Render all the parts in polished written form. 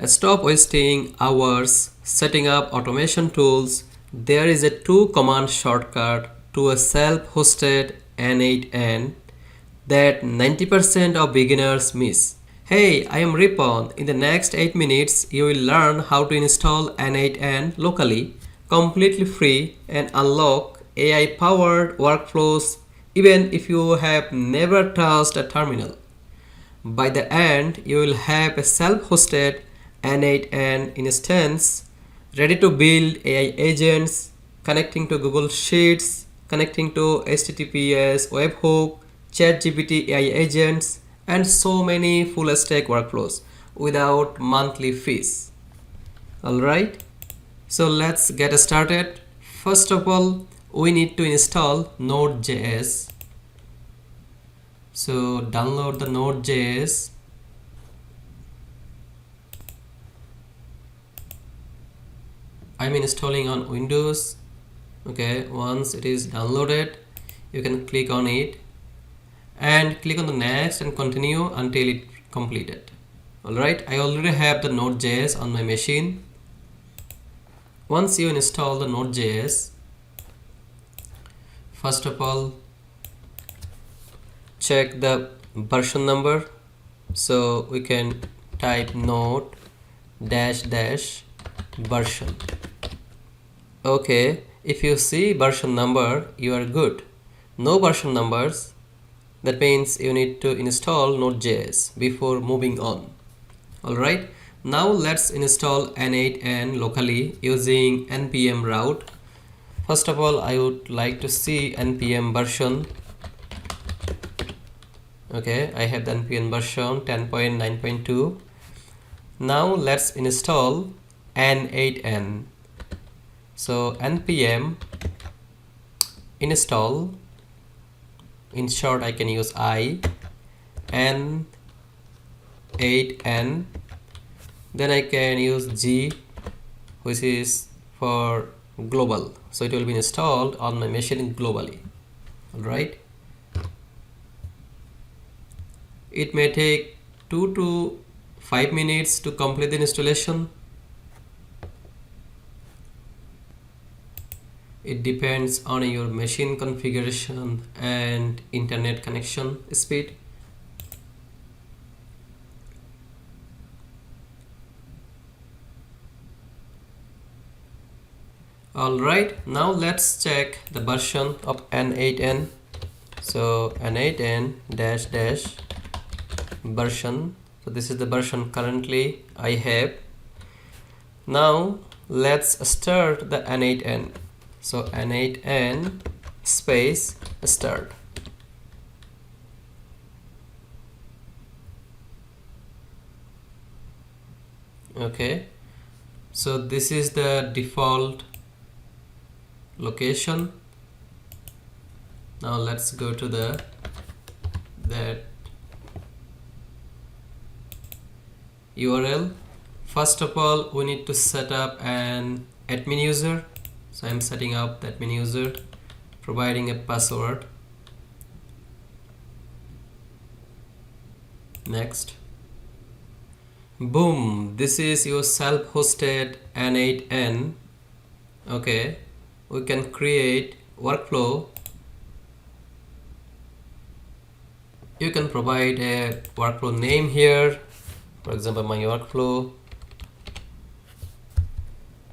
Stop wasting hours setting up automation tools. There is a two command shortcut to a self-hosted n8n that 90% of beginners miss. Hey, I am Ripon. In the next 8 minutes, you will learn how to install n8n locally, completely free, and unlock AI powered workflows even if you have never touched a terminal. By the end, you will have a self-hosted n8n instance ready to build AI agents, connecting to Google Sheets, connecting to HTTPS webhook, ChatGPT AI agents, and so many full-stack workflows without monthly fees. Alright, so let's get started. First of all, we need to install Node.js. So download the Node.js. I'm installing on Windows. Okay, once it is downloaded, you can click on it and click on the next and continue until it completed. Alright, I already have the Node.js on my machine. Once you install the Node.js, first of all, check the version number. So we can type node dash dash version. Okay, if you see version number, you are good. No version numbers, that means you need to install Node.js before moving on. Alright, now let's install n8n locally using npm route. First of all, I would like to see npm version. Okay, I have the npm version 10.9.2. Now let's install n8n. So npm install, in short I can use I, n8n, then I can use G, which is for global, so it will be installed on my machine globally. Alright, it may take 2 to 5 minutes to complete the installation. It depends on your machine configuration and internet connection speed. Alright, now let's check the version of n8n. So n8n dash dash version. So this is the version currently I have. Now let's start the n8n. So n8n space start. Okay, so this is the default location. Now let's go to that URL. First of all, we need to set up an admin user. So I'm setting up that admin user, providing a password. Next. Boom, this is your self-hosted n8n. Okay, we can create workflow. You can provide a workflow name here, for example my workflow,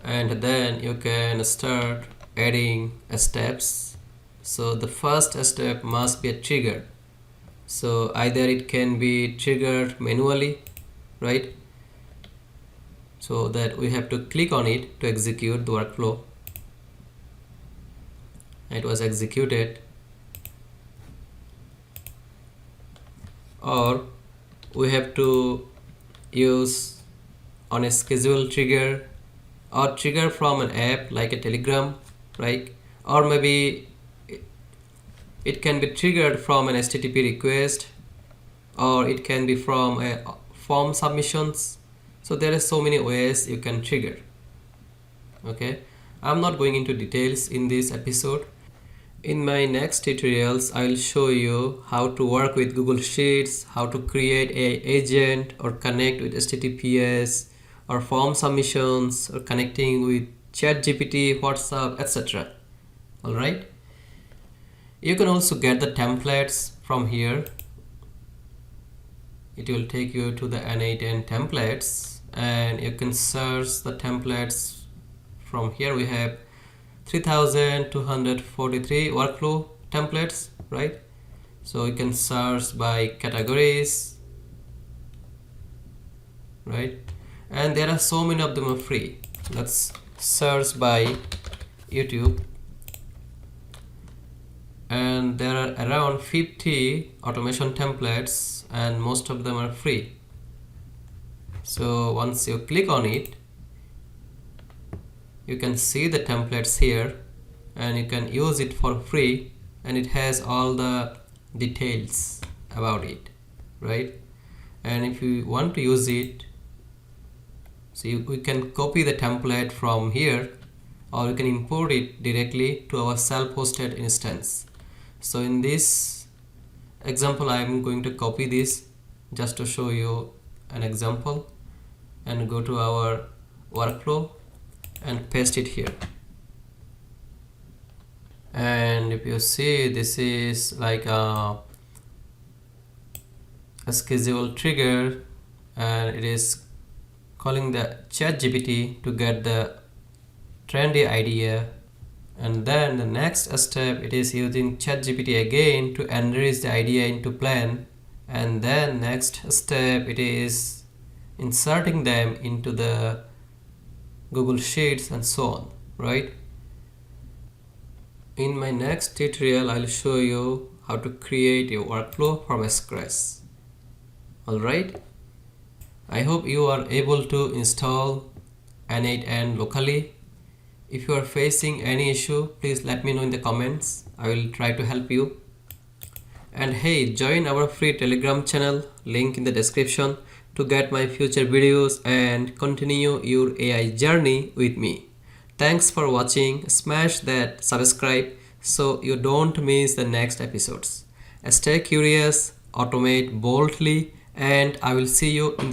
and then you can start adding steps. So the first step must be a trigger. So either it can be triggered manually, right? So that we have to click on it to execute the workflow. It was executed. Or we have to use on a schedule trigger, or trigger from an app like a Telegram, right? Or maybe it can be triggered from an HTTP request, or it can be from a form submissions. So there are so many ways you can trigger. Okay, I'm not going into details in this episode. In my next tutorials, I will show you how to work with Google Sheets, how to create an agent or connect with HTTPS, or form submissions or connecting with ChatGPT, WhatsApp, etc. Alright. You can also get the templates from here. It will take you to the n8n templates, and you can search the templates from here. We have 3243 workflow templates, right? So you can search by categories, right? And there are so many of them are free. Let's search by YouTube, and there are around 50 automation templates, and most of them are free. So once you click on it, you can see the templates here, and you can use it for free, and it has all the details about it, right? And if you want to use it, so we can copy the template from here, or you can import it directly to our self-hosted instance. So in this example, I am going to copy this just to show you an example, and go to our workflow and paste it here. And if you see, this is like a schedule trigger, and it is calling the ChatGPT to get the trendy idea, and then the next step, it is using ChatGPT again to enrich the idea into plan, and then next step, it is inserting them into the Google Sheets and so on, right? In my next tutorial, I'll show you how to create a workflow from scratch. Alright, I hope you are able to install n8n locally. If you are facing any issue, please let me know in the comments. I will try to help you. And hey, join our free Telegram channel, link in the description, to get my future videos and continue your AI journey with me. Thanks for watching. Smash that subscribe so you don't miss the next episodes. Stay curious, automate boldly, and I will see you in the